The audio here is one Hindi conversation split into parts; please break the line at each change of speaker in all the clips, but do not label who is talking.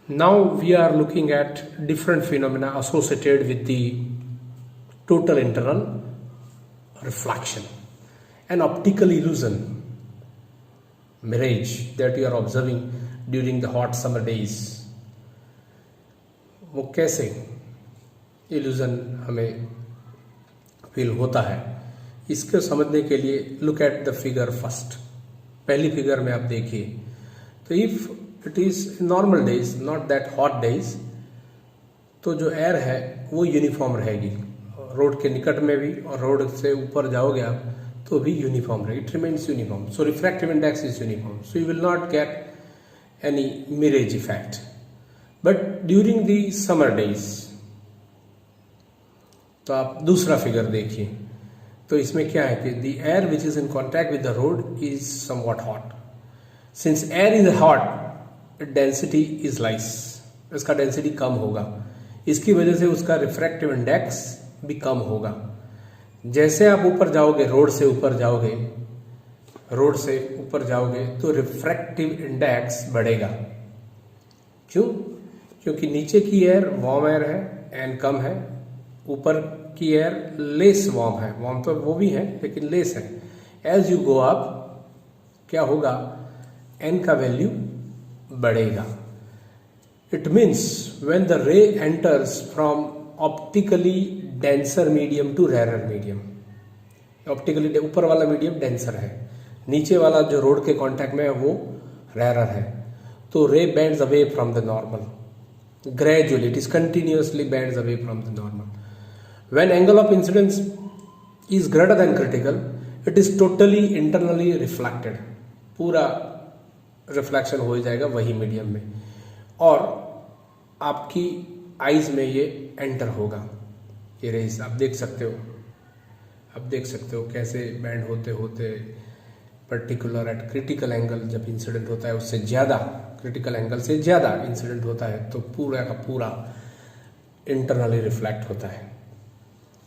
Now we are looking at different phenomena associated with the total internal reflection. An optical illusion, mirage that you are observing during the hot summer days. वो कैसे इल्यूजन हमें फील होता है, इसको समझने के लिए look at the figure first. पहली फिगर में आप देखिए तो if it is normal days, not that hot days, तो जो एयर है वो यूनिफॉर्म रहेगी रोड के निकट में भी, और रोड से ऊपर जाओगे आप तो भी यूनिफॉर्म रहेगी. It remains uniform. So refractive index is uniform. So you will not get any mirage effect. But during the summer days, तो आप दूसरा फिगर देखिए तो इसमें क्या है कि the air which is in contact with the road is somewhat hot. Since air is hot, density is less, इसका डेंसिटी कम होगा, इसकी वजह से उसका रिफ्रैक्टिव इंडेक्स भी कम होगा. जैसे आप ऊपर जाओगे, रोड से ऊपर जाओगे तो रिफ्रैक्टिव इंडेक्स बढ़ेगा. क्यों? क्योंकि नीचे की एयर वार्म एयर है एंड कम है, ऊपर की एयर लेस वार्म है. वार्म तो वो भी है लेकिन लेस है. एज यू गो अप क्या होगा, एन का वैल्यू बढ़ेगा. It means when the ray enters from optically denser medium to rarer medium. Optically ऊपर वाला मीडियम डेंसर है, नीचे वाला जो रोड के कांटेक्ट में है वो रेरर है. तो ray bends away from the normal. Gradually, it is continuously bends away from the normal. When angle of incidence is greater than critical, it is totally internally reflected. पूरा रिफ्लेक्शन हो जाएगा वही मीडियम में, और आपकी आईज में ये एंटर होगा. ये रेज आप देख सकते हो कैसे बैंड होते होते पर्टिकुलर एट क्रिटिकल एंगल, जब इंसिडेंट होता है उससे ज़्यादा, क्रिटिकल एंगल से ज़्यादा इंसिडेंट होता है तो पूरा का पूरा इंटरनली रिफ्लेक्ट होता है.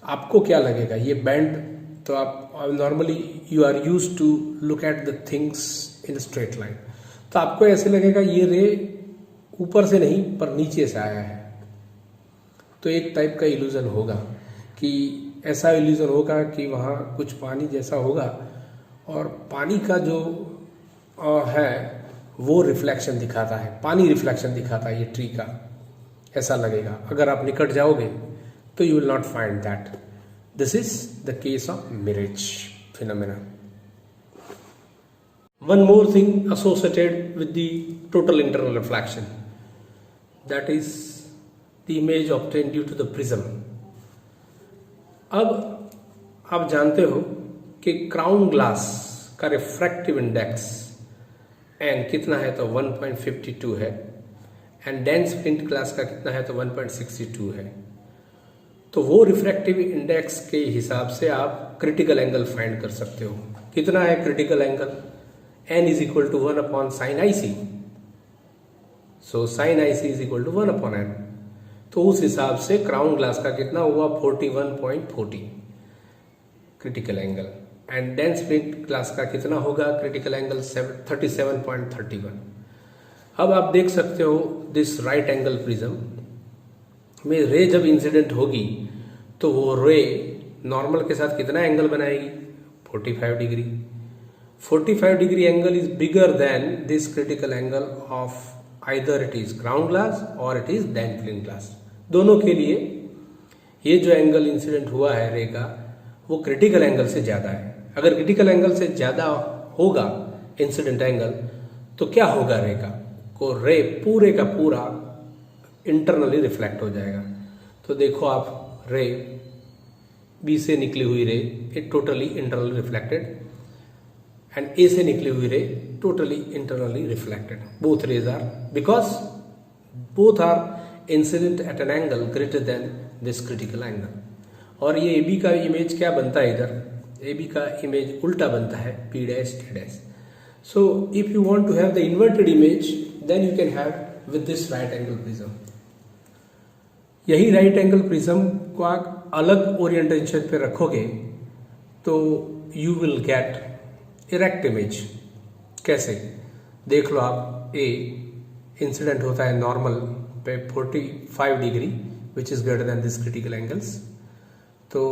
आपको क्या लगेगा ये बैंड, तो आप normally you are used to look at the things in straight line, तो आपको ऐसे लगेगा ये रे ऊपर से नहीं पर नीचे से आया है. तो एक टाइप का इल्यूजन होगा कि ऐसा इल्यूजन होगा कि वहाँ कुछ पानी जैसा होगा और पानी का जो है वो रिफ्लेक्शन दिखाता है, पानी रिफ्लेक्शन दिखाता है ये ट्री का, ऐसा लगेगा. अगर आप निकट जाओगे तो you will not find that. This is the case of mirage phenomena. One more thing associated with the total internal reflection, that is the image obtained due to the prism. अब आप जानते हो कि क्राउन ग्लास का रिफ्रैक्टिव इंडेक्स एन कितना है, तो 1.52 है, एंड डेंस प्रिंट ग्लास का कितना है, तो 1.62 है. तो वो रिफ्रैक्टिव इंडेक्स के हिसाब से आप क्रिटिकल एंगल फाइंड कर सकते हो. कितना है critical angle, n is equal to 1 upon sine i c. So sine i c is equal to 1 upon n. तो उस हिसाब से क्राउन ग्लास का कितना हुआ, 41.40 critical angle, and dense flint glass का कितना होगा क्रिटिकल एंगल, 37.31. अब आप देख सकते हो दिस राइट एंगल प्रिज्म में रे जब इंसिडेंट होगी तो वो रे नॉर्मल के साथ कितना एंगल बनाएगी, 45 degree. 45 degree angle is bigger than this critical angle of either it is crown glass और it is dense flint glass. दोनों के लिए ये जो एंगल इंसिडेंट हुआ है रे का वो क्रिटिकल एंगल से ज्यादा है. अगर क्रिटिकल एंगल से ज्यादा होगा इंसिडेंट एंगल तो क्या होगा रे का, को रे पूरे का पूरा इंटरनली रिफ्लेक्ट हो जाएगा. तो देखो आप रे बी से निकली हुई ray it totally internally reflected, and A से निकली हुई ray totally internally reflected. Both rays are, because both are incident at an angle greater than this critical angle. और ये ए बी का इमेज क्या बनता है, इधर ए बी का इमेज उल्टा बनता है, P dash A dash. So if you want to have the inverted image then you can have with this right angle prism. यही राइट एंगल प्रिज्म को आप अलग ओरिएंटेशन पे रखोगे तो you will get erect image. कैसे, देख लो आप, ए इंसिडेंट होता है नॉर्मल पे 45 degree which is greater than this critical angles, तो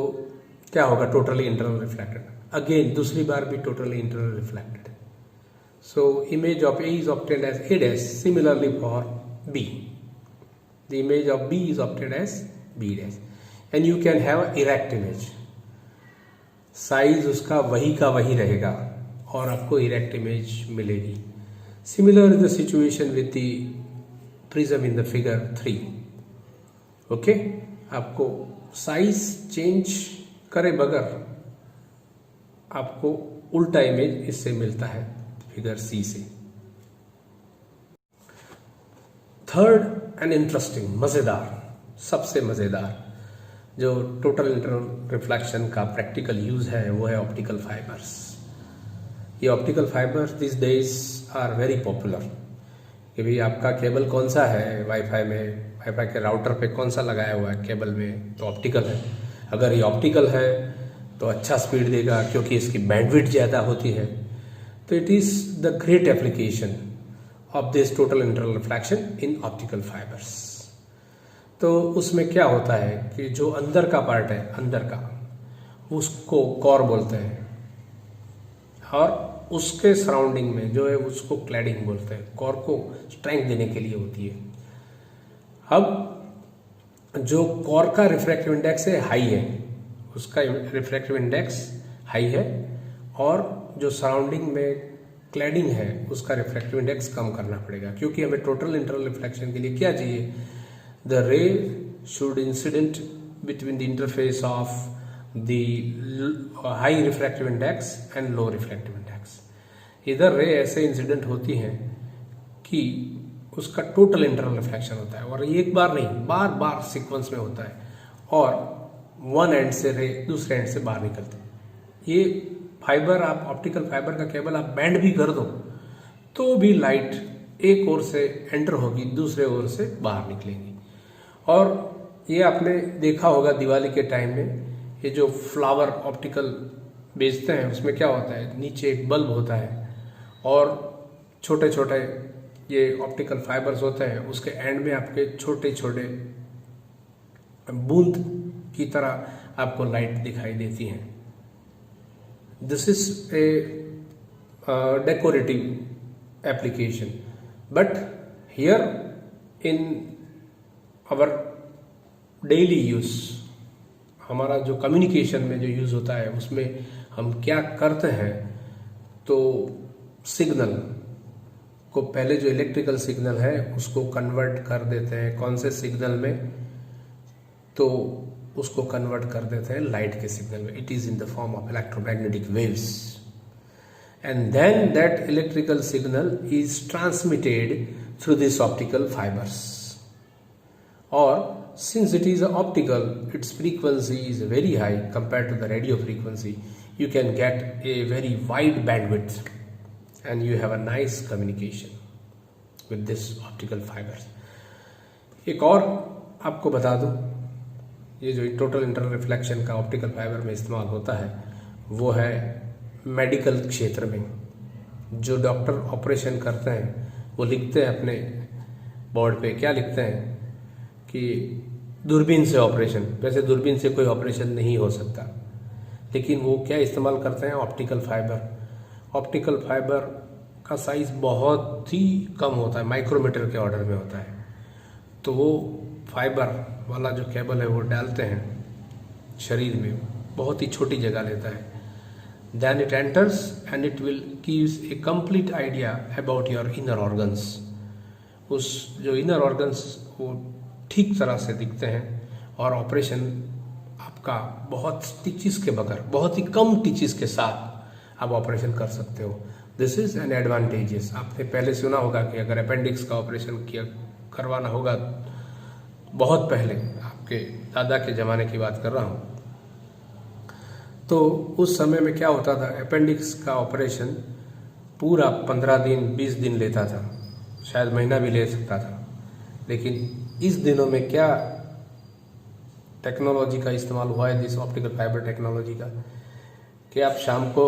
क्या होगा? Totally internal reflected. अगेन दूसरी बार भी totally internal reflected. So image of A is obtained as A dash, similarly for B. The image of B is obtained as B dash, and you can have an erect image. Size उसका वही का वही रहेगा और आपको इरेक्ट इमेज मिलेगी। Similar is the situation with the prism in the figure 3। Okay, आपको साइज चेंज करे बगैर आपको उल्टा इमेज इससे मिलता है फिगर सी से। थर्ड एंड इंटरेस्टिंग, मजेदार, सबसे मजेदार जो टोटल इंटरनल रिफ्लेक्शन का प्रैक्टिकल यूज है वो है ऑप्टिकल फाइबर्स। ये optical fibres this days are very popular कि भाई आपका केबल कौन सा है वाईफाई में, वाईफाई के राउटर पे कौन सा लगाया हुआ है केबल में, तो ऑप्टिकल है। अगर ये ऑप्टिकल है तो अच्छा स्पीड देगा क्योंकि इसकी बैंडविड्थ ज़्यादा होती है। तो it is the great application of this total internal reflection in optical fibres. तो उसमें क्या होता है कि जो अंदर का पार्ट है, अंदर का, उसको कोर बोलते हैं और उसके सराउंडिंग में जो है उसको क्लैडिंग बोलते हैं। कोर को स्ट्रेंथ देने के लिए होती है। अब जो कोर का रिफ्रैक्टिव इंडेक्स है हाई है, उसका रिफ्रैक्टिव इंडेक्स हाई है, और जो सराउंडिंग में क्लैडिंग है उसका रिफ्रैक्टिव इंडेक्स कम करना पड़ेगा, क्योंकि हमें टोटल इंटरनल रिफ्लेक्शन के लिए क्या चाहिए? The ray should incident between the interface of the high refractive index and low refractive index. इधर रे ऐसे इंसिडेंट होती हैं कि उसका टोटल इंटरनल रिफ्लेक्शन होता है, और एक बार नहीं, बार बार सीक्वेंस में होता है, और वन एंड से रे दूसरे एंड से बाहर निकलते हैं। ये फाइबर, आप ऑप्टिकल फाइबर का केबल आप बैंड भी कर दो तो भी लाइट एक ओर से एंटर होगी, दूसरे ओर से बाहर निकलेगी। और ये आपने देखा होगा दिवाली के टाइम में ये जो फ्लावर ऑप्टिकल बेचते हैं उसमें क्या होता है, नीचे एक बल्ब होता है और छोटे छोटे ये ऑप्टिकल फाइबर्स होते हैं, उसके एंड में आपके छोटे छोटे बूंद की तरह आपको लाइट दिखाई देती हैं। This is a decorative application, but here in our daily use, हमारा जो कम्युनिकेशन में जो यूज होता है उसमें हम क्या करते हैं, तो सिग्नल को पहले जो इलेक्ट्रिकल सिग्नल है उसको कन्वर्ट कर देते हैं कौन से सिग्नल में, तो उसको कन्वर्ट कर देते हैं लाइट के सिग्नल में। It is in the form of electromagnetic waves, and then that electrical signal is transmitted through this optical fibres. Or since it is optical, its frequency is very high compared to the radio frequency, you can get a very wide bandwidth and you have a nice communication with this optical fibers. एक और आपको बता दूं, ये जो टोटल इंटरनल रिफ्लेक्शन का ऑप्टिकल फाइबर में इस्तेमाल होता है वो है मेडिकल क्षेत्र में। जो डॉक्टर ऑपरेशन करते हैं वो लिखते हैं अपने बोर्ड पे, क्या लिखते हैं कि दूरबीन से ऑपरेशन। वैसे दूरबीन से कोई ऑपरेशन नहीं हो सकता, लेकिन वो क्या इस्तेमाल करते हैं? Optical fibre. ऑप्टिकल फाइबर का साइज बहुत ही कम होता है, माइक्रोमीटर के ऑर्डर में होता है। तो वो फाइबर वाला जो केबल है वो डालते हैं शरीर में, बहुत ही छोटी जगह लेता है। Then it enters and it will gives a complete idea about your inner organs. उस जो इनर ऑर्गन्स वो ठीक तरह से दिखते हैं, और ऑपरेशन आपका बहुत टिचेस के बगैर, बहुत ही कम टिचेस के साथ आप ऑपरेशन कर सकते हो। This is an advantages. आपने पहले सुना होगा कि अगर अपेंडिक्स का ऑपरेशन करवाना होगा, बहुत पहले आपके दादा के ज़माने की बात कर रहा हूँ, तो उस समय में क्या होता था, अपेंडिक्स का ऑपरेशन पूरा 15 दिन 20 दिन लेता था, शायद महीना भी ले सकता था। लेकिन इस दिनों में क्या टेक्नोलॉजी का इस्तेमाल हुआ है, दिस ऑप्टिकल फाइबर टेक्नोलॉजी का, कि आप शाम को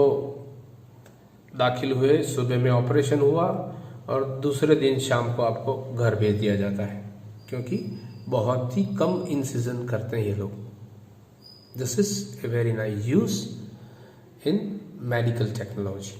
दाखिल हुए, सुबह में ऑपरेशन हुआ और दूसरे दिन शाम को आपको घर भेज दिया जाता है, क्योंकि बहुत ही कम इंसिजन करते हैं ये लोग। This is a very nice use in medical technology.